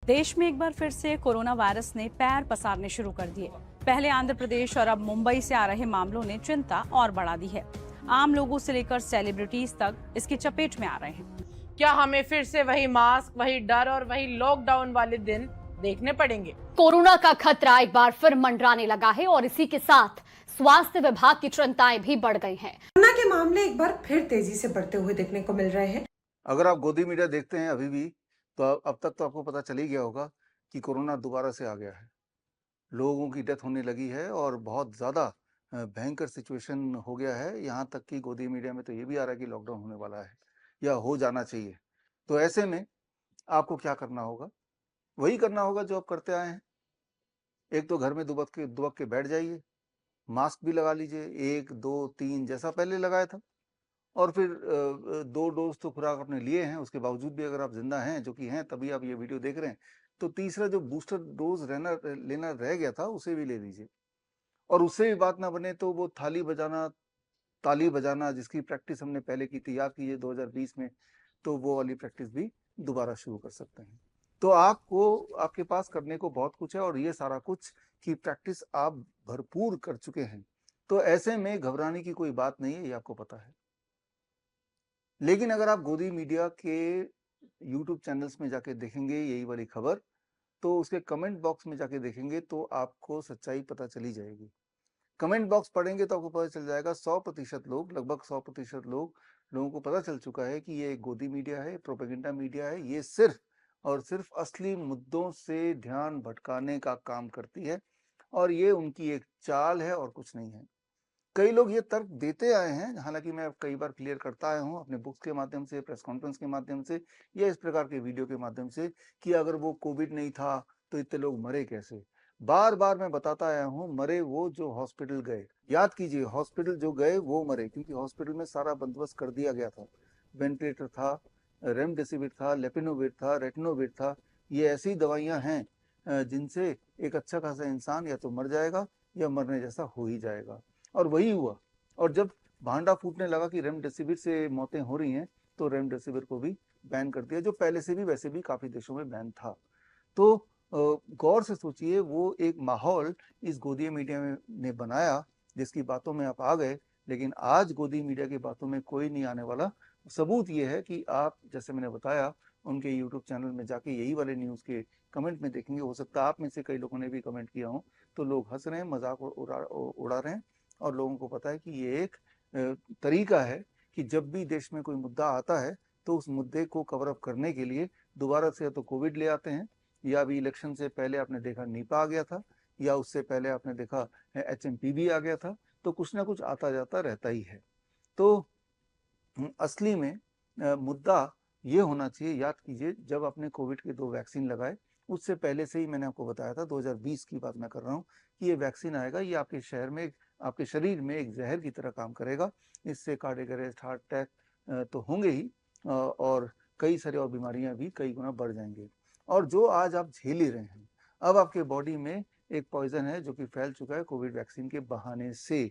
देश में एक बार फिर से कोरोना वायरस ने पैर पसारने शुरू कर दिए। पहले आंध्र प्रदेश और अब मुंबई से आ रहे मामलों ने चिंता और बढ़ा दी है। आम लोगों से लेकर सेलिब्रिटीज तक इसकी चपेट में आ रहे हैं। क्या हमें फिर से वही मास्क, वही डर और वही लॉकडाउन वाले दिन देखने पड़ेंगे? कोरोना का खतरा एक बार फिर मंडराने लगा है और इसी के साथ स्वास्थ्य विभाग की चिंताएं भी बढ़ गई हैं। कोरोना के मामले एक बार फिर तेजी से बढ़ते हुए देखने को मिल रहे हैं। अगर आप गोदी मीडिया देखते हैं अभी भी, तो अब तक तो आपको पता चल ही गया होगा कि कोरोना दोबारा से आ गया है। लोगों की डेथ होने लगी है और बहुत ज़्यादा भयंकर सिचुएशन हो गया है। यहाँ तक कि गोदी मीडिया में तो ये भी आ रहा है कि लॉकडाउन होने वाला है या हो जाना चाहिए। तो ऐसे में आपको क्या करना होगा? वही करना होगा जो आप करते आए हैं। एक तो घर में दुबक के बैठ जाइए, मास्क भी लगा लीजिए 1, 2, 3 जैसा पहले लगाया था। और फिर 2 डोज़ तो खुराक आपने लिए हैं, उसके बावजूद भी अगर आप ज़िंदा हैं, जो कि हैं तभी आप ये वीडियो देख रहे हैं, तो तीसरा जो बूस्टर डोज़ लेना रह गया था, उसे भी ले लीजिए। और उससे भी बात ना बने तो वो ताली बजाना जिसकी प्रैक्टिस हमने पहले की थी, याद कीजिए 2020 में, तो वो वाली प्रैक्टिस भी दोबारा शुरू कर सकते हैं। तो आपके पास करने को बहुत कुछ है और ये सारा कुछ की प्रैक्टिस आप भरपूर कर चुके हैं। तो ऐसे में घबराने की कोई बात नहीं है, ये आपको पता है। लेकिन अगर आप गोदी मीडिया के यूट्यूब चैनल्स में जाके देखेंगे यही वाली खबर, तो उसके कमेंट बॉक्स में जाके देखेंगे तो आपको सच्चाई पता चली जाएगी। कमेंट बॉक्स पढ़ेंगे तो आपको पता चल जाएगा 100% लोग, लगभग 100% लोगों को पता चल चुका है कि ये गोदी मीडिया है, प्रोपेगेंडा मीडिया है। ये सिर्फ और सिर्फ असली मुद्दों से ध्यान भटकाने का काम करती है और ये उनकी एक चाल है और कुछ नहीं है। कई लोग ये तर्क देते आए हैं, हालांकि मैं कई बार क्लियर करता आया हूं अपने बुक्स के माध्यम से, प्रेस कॉन्फ्रेंस के माध्यम से या इस प्रकार के वीडियो के माध्यम से कि अगर वो कोविड नहीं था तो इतने लोग मरे कैसे। बार बार मैं बताता आया हूं, मरे वो जो हॉस्पिटल गए। याद कीजिए, हॉस्पिटल जो गए वो मरे, क्योंकि हॉस्पिटल में सारा बंदोबस्त कर दिया गया था। वेंटिलेटर था, रेमडेसिविर था, लेपिनोविर था, रेटनोविर था। ये ऐसी दवाइयां हैं जिनसे एक अच्छा खासा इंसान या तो मर जाएगा या मरने जैसा हो ही जाएगा। और वही हुआ। और जब भांडा फूटने लगा कि रेमडेसिविर से मौतें हो रही हैं, तो रेमडेसिविर को भी बैन कर दिया, जो पहले से भी वैसे भी काफी देशों में बैन था। तो गौर से सोचिए, वो एक माहौल इस गोदी मीडिया ने बनाया जिसकी बातों में आप आ गए। लेकिन आज गोदी मीडिया की बातों में कोई नहीं आने वाला। सबूत ये है कि आप, जैसे मैंने बताया, उनके यूट्यूब चैनल में जाके यही वाले न्यूज़ के कमेंट में देखेंगे। हो सकता है आप में से कई लोगों ने भी कमेंट किया हो, तो लोग हंस रहे हैं, मजाक उड़ा रहे हैं। और लोगों को पता है कि ये एक तरीका है कि जब भी देश में कोई मुद्दा आता है तो उस मुद्दे को कवर अप करने के लिए दोबारा से या तो कोविड ले आते हैं, या अभी इलेक्शन से पहले आपने देखा निपा आ गया था, या उससे पहले आपने देखा HMPV आ गया था। तो कुछ ना कुछ आता जाता रहता ही है। तो असली में मुद्दा ये होना चाहिए, याद कीजिए, जब आपने कोविड के 2 वैक्सीन लगाए, उससे पहले से ही मैंने आपको बताया था, 2020 की बात मैं कर रहा हूँ, कि ये वैक्सीन आएगा, ये आपके शरीर में एक जहर की तरह काम करेगा। इससे कार्डियक अरेस्ट, हार्ट अटैक तो होंगे ही, और कई सारी और बीमारियां भी कई गुना बढ़ जाएंगे। और जो आज आप झेल ही रहे हैं, अब आपके बॉडी में एक पॉइजन है जो कि फैल चुका है कोविड वैक्सीन के बहाने से।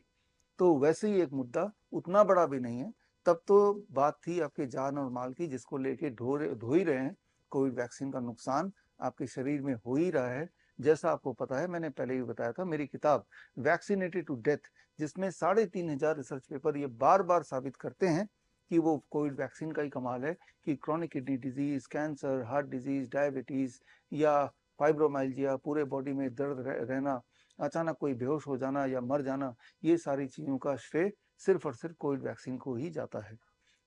तो वैसे ही एक मुद्दा उतना बड़ा भी नहीं है। तब तो बात थी आपके जान और माल की, जिसको लेके ढो ही रहे हैं। कोविड वैक्सीन का नुकसान आपके शरीर में हो ही रहा है। जैसा आपको पता है, मैंने पहले भी बताया था, मेरी किताब वैक्सीनेटेड टू डेथ, जिसमें 3,500 रिसर्च पेपर ये बार बार साबित करते हैं कि वो कोविड वैक्सीन का ही कमाल है कि chronic kidney disease, cancer, heart disease, diabetes या फाइब्रोमाइल्जिया, पूरे बॉडी में दर्द रहना, अचानक कोई बेहोश हो जाना या मर जाना, ये सारी चीज़ों का श्रेय सिर्फ और सिर्फ कोविड वैक्सीन को ही जाता है।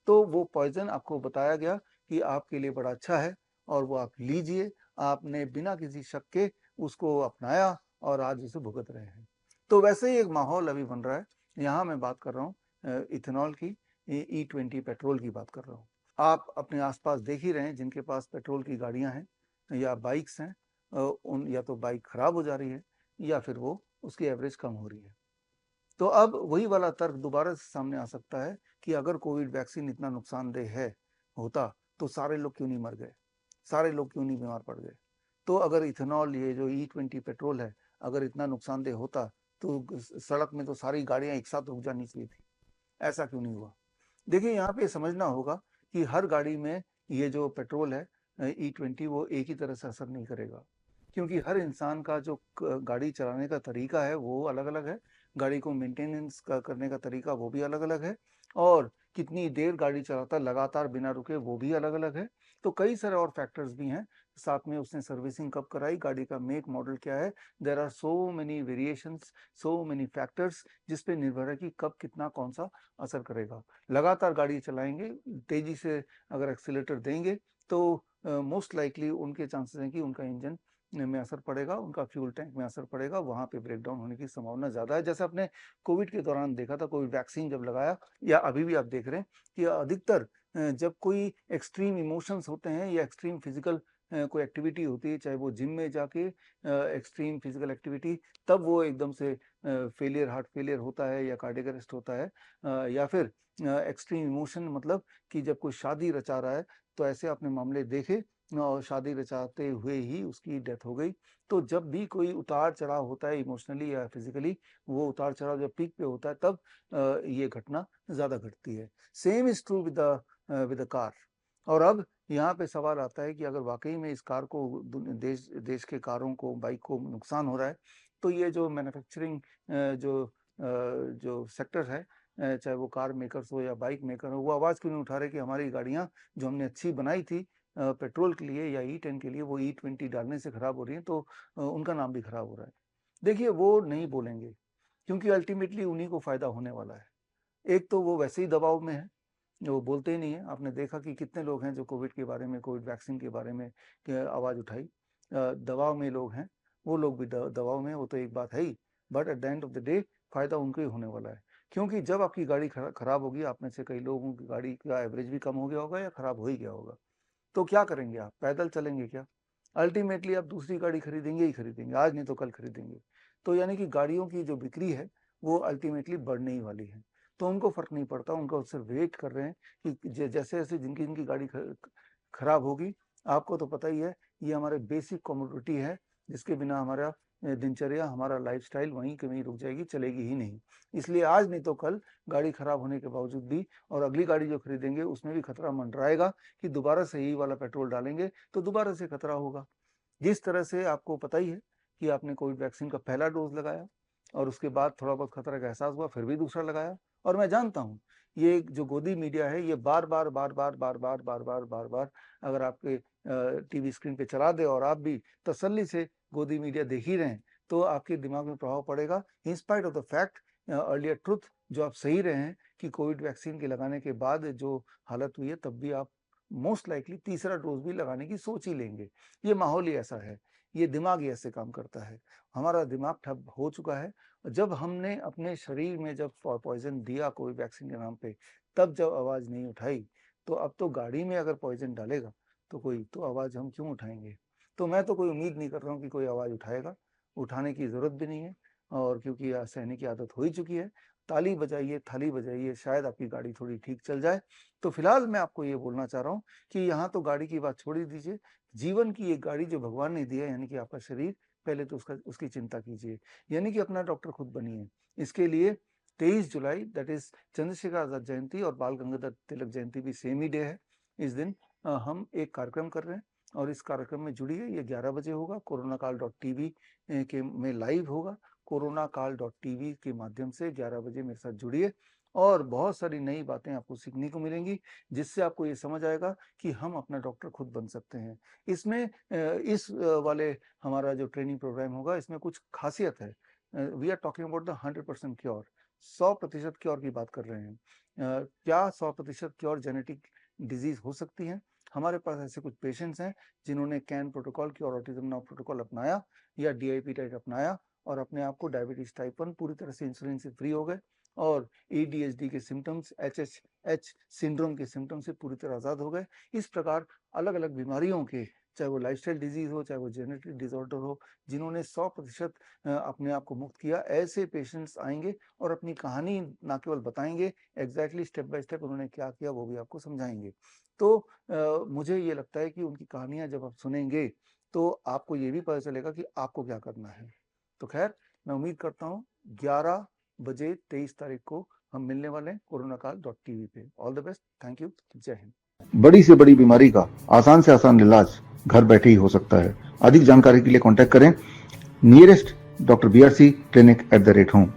तो वो पॉइजन आपको बताया गया कि आपके लिए बड़ा अच्छा है और वो आप लीजिए। आपने बिना किसी शक के उसको अपनाया और आज उसे भुगत रहे हैं। तो वैसे ही एक माहौल अभी बन रहा है। यहाँ मैं बात कर रहा हूँ इथेनॉल की, E20 पेट्रोल की बात कर रहा हूँ। आप अपने आसपास देख ही रहे हैं, जिनके पास पेट्रोल की गाड़ियाँ हैं या बाइक्स हैं, उन या तो बाइक खराब हो जा रही है या फिर वो उसकी एवरेज कम हो रही है। तो अब वही वाला तर्क दोबारा से सामने आ सकता है कि अगर कोविड वैक्सीन इतना नुकसानदेह होता तो सारे लोग क्यों नहीं मर गए, सारे लोग क्यों नहीं बीमार पड़ गए। तो अगर इथेनॉल, ये जो E20 पेट्रोल है, अगर इतना नुकसानदेह होता तो सड़क में तो सारी गाड़ियां एक साथ रुक जानी चाहिए थी। ऐसा क्यों नहीं हुआ? देखिए, यहाँ पे समझना होगा कि हर गाड़ी में ये जो पेट्रोल है E20 वो एक ही तरह से असर नहीं करेगा, क्योंकि हर इंसान का जो गाड़ी चलाने का तरीका है वो अलग अलग है, गाड़ी को मेंटेनेंस करने का तरीका वो भी अलग अलग है, और कितनी देर गाड़ी चलाता है लगातार बिना रुके वो भी अलग अलग है। तो कई सारे और फैक्टर्स भी हैं, साथ में उसने सर्विसिंग कब कराई, गाड़ी का मेक मॉडल क्या है, there are so many variations, so many factors, जिस पे निर्भर है कि कब कितना कौन सा असर करेगा। लगातार गाड़ी चलाएंगे, तेजी से अगर एक्सीलेटर देंगे तो मोस्ट लाइकली उनके चांसेस हैं कि उनका इंजन में असर पड़ेगा, उनका फ्यूल टैंक में असर पड़ेगा, वहाँ पे ब्रेकडाउन होने की संभावना ज़्यादा है। जैसे आपने कोविड के दौरान देखा था, कोविड वैक्सीन जब लगाया, या अभी भी आप देख रहे हैं कि अधिकतर जब कोई एक्सट्रीम इमोशंस होते हैं या एक्सट्रीम फिजिकल कोई एक्टिविटी होती है, चाहे वो जिम में जाके एक्सट्रीम फिजिकल एक्टिविटी, तब वो एकदम से फेलियर, हार्ट फेलियर होता है या कार्डियक अरेस्ट होता है, या फिर एक्सट्रीम इमोशन मतलब कि जब कोई शादी रचा रहा है, तो ऐसे आपने मामले देखे और शादी रचाते हुए ही उसकी डेथ हो गई। तो जब भी कोई उतार चढ़ाव होता है इमोशनली या फिजिकली, वो उतार चढ़ाव जब पीक पे होता है तब ये घटना ज़्यादा घटती है। Same is true with the car. और अब यहाँ पे सवाल आता है कि अगर वाक़ई में इस कार को देश देश के कारों को, बाइक को नुकसान हो रहा है, तो ये जो मैन्युफैक्चरिंग जो सेक्टर है, चाहे वो कार मेकर्स हो या बाइक मेकर हो, वो आवाज़ क्यों नहीं उठा रहे कि हमारी गाड़ियाँ जो हमने अच्छी बनाई थी पेट्रोल के लिए या E10 के लिए, वो E20 डालने से खराब हो रही हैं, तो उनका नाम भी खराब हो रहा है। देखिए, वो नहीं बोलेंगे, क्योंकि अल्टीमेटली उन्हीं को फ़ायदा होने वाला है। एक तो वो वैसे ही दबाव में है, वो बोलते ही नहीं है। आपने देखा कि कितने लोग हैं जो कोविड के बारे में, कोविड वैक्सीन के बारे में आवाज़ उठाई। दबाव में लोग हैं, वो लोग भी दबाव में हैं, वो तो एक बात है ही, but at the end of the day फ़ायदा उनको ही होने वाला है। क्योंकि जब आपकी गाड़ी खराब होगी, आप में से कई लोगों की गाड़ी का एवरेज भी कम हो गया होगा या खराब हो ही गया होगा, तो क्या करेंगे आप? पैदल चलेंगे क्या? अल्टीमेटली आप दूसरी गाड़ी खरीदेंगे ही खरीदेंगे, आज नहीं तो कल खरीदेंगे। तो यानी कि गाड़ियों की जो बिक्री है, वो अल्टीमेटली बढ़ने ही वाली है। तो उनको फ़र्क नहीं पड़ता, उनको सिर्फ वेट कर रहे हैं कि जैसे-जैसे जिनकी गाड़ी खराब होगी, आपको तो पता ही है, ये हमारे बेसिक कमोडिटी है, जिसके बिना हमारा दिनचर्या, हमारा लाइफ़स्टाइल वहीं के वहीं रुक जाएगी, चलेगी ही नहीं। इसलिए आज नहीं तो कल गाड़ी खराब होने के बावजूद भी, और अगली गाड़ी जो खरीदेंगे उसमें भी खतरा मंडराएगा कि दोबारा से यही वाला पेट्रोल डालेंगे, तो दोबारा से खतरा होगा। जिस तरह से आपको पता ही है कि आपने कोविड वैक्सीन का पहला डोज़ लगाया और उसके बाद थोड़ा बहुत खतरा का एहसास हुआ, फिर भी दूसरा लगाया। और मैं जानता हूँ, ये जो गोदी मीडिया है, ये बार-बार अगर आपके टीवी स्क्रीन पे चला दे और आप भी तसल्ली से गोदी मीडिया देख ही रहे हैं, तो आपके दिमाग में प्रभाव पड़ेगा। In spite of the fact, earlier truth, जो आप सही रहे हैं कि कोविड वैक्सीन के लगाने के बाद जो हालत हुई है, तब भी आप मोस्ट लाइकली तीसरा डोज़ भी लगाने की सोच ही लेंगे। ये माहौल ही ऐसा है, ये दिमाग ही ऐसे काम करता है। हमारा दिमाग ठप हो चुका है। जब हमने अपने शरीर में जब पॉइज़न दिया कोविड वैक्सीन के नाम पे, तब जब आवाज़ नहीं उठाई, तो अब तो गाड़ी में अगर पॉइज़न डालेगा, तो कोई तो आवाज़ हम क्यों उठाएँगे? तो मैं तो कोई उम्मीद नहीं कर रहा हूँ कि कोई आवाज़ उठाएगा, उठाने की ज़रूरत भी नहीं है, और क्योंकि सहने की आदत हो ही चुकी है। ताली बजाइए, थाली बजाइए, शायद आपकी गाड़ी थोड़ी ठीक चल जाए। तो फिलहाल मैं आपको ये बोलना चाह रहा हूँ कि यहाँ तो गाड़ी की बात छोड़ ही दीजिए, जीवन की एक गाड़ी जो भगवान ने दी है, यानी कि आपका शरीर, पहले तो उसकी चिंता कीजिए, यानी कि अपना डॉक्टर खुद बनिए। इसके लिए 23 जुलाई, दैट इज़ चंद्रशेखर आज़ाद जयंती और बाल गंगाधर तिलक जयंती भी सेम ही डे है। इस दिन हम एक कार्यक्रम कर रहे हैं, और इस कार्यक्रम में जुड़िए। ये 11 बजे होगा, कोरोनाकाल.tv के में लाइव होगा। कोरोनाकाल.tv के माध्यम से 11 बजे मेरे साथ जुड़िए, और बहुत सारी नई बातें आपको सीखने को मिलेंगी, जिससे आपको ये समझ आएगा कि हम अपना डॉक्टर खुद बन सकते हैं। इसमें इस वाले हमारा जो ट्रेनिंग प्रोग्राम होगा, इसमें कुछ खासियत है। We are talking about the 100% cure, 100% cure की बात कर रहे हैं। क्या 100% क्योर जेनेटिक डिजीज़ हो सकती है? हमारे पास ऐसे कुछ पेशेंट्स हैं जिन्होंने कैन प्रोटोकॉल की और ऑटिज्म नाउ प्रोटोकॉल अपनाया, या DIP टाइप अपनाया, और अपने आप को डायबिटीज टाइप 1 पूरी तरह से इंसुलिन से फ्री हो गए, और ADHD के सिम्टम्स, HHH सिंड्रोम के सिम्टम्स से पूरी तरह आज़ाद हो गए। इस प्रकार अलग-अलग बीमारियों के, चाहे वो लाइफस्टाइल डिजीज़ हो, चाहे वो जेनेटिक डिसऑर्डर हो, जिन्होंने 100% अपने आप को मुक्त किया, ऐसे पेशेंट्स आएँगे और अपनी कहानी ना केवल बताएँगे, एग्ज़ैक्टली स्टेप बाय स्टेप उन्होंने क्या किया वो भी आपको समझाएँगे। तो मुझे ये लगता है कि उनकी कहानियाँ जब आप सुनेंगे, तो आपको ये भी पता चलेगा कि आपको क्या करना है। तो खैर, मैं उम्मीद करता हूँ 11 बजे 23 तारीख को हम मिलने वाले हैं कोरोनाकाल.tv पे। All the best, thank you, जय हिंद। बड़ी से बड़ी बीमारी का आसान से आसान इलाज घर बैठे ही हो सकता है। अधिक जानकारी के लिए कांटेक्ट करें nearest doctor BRC clinic @home।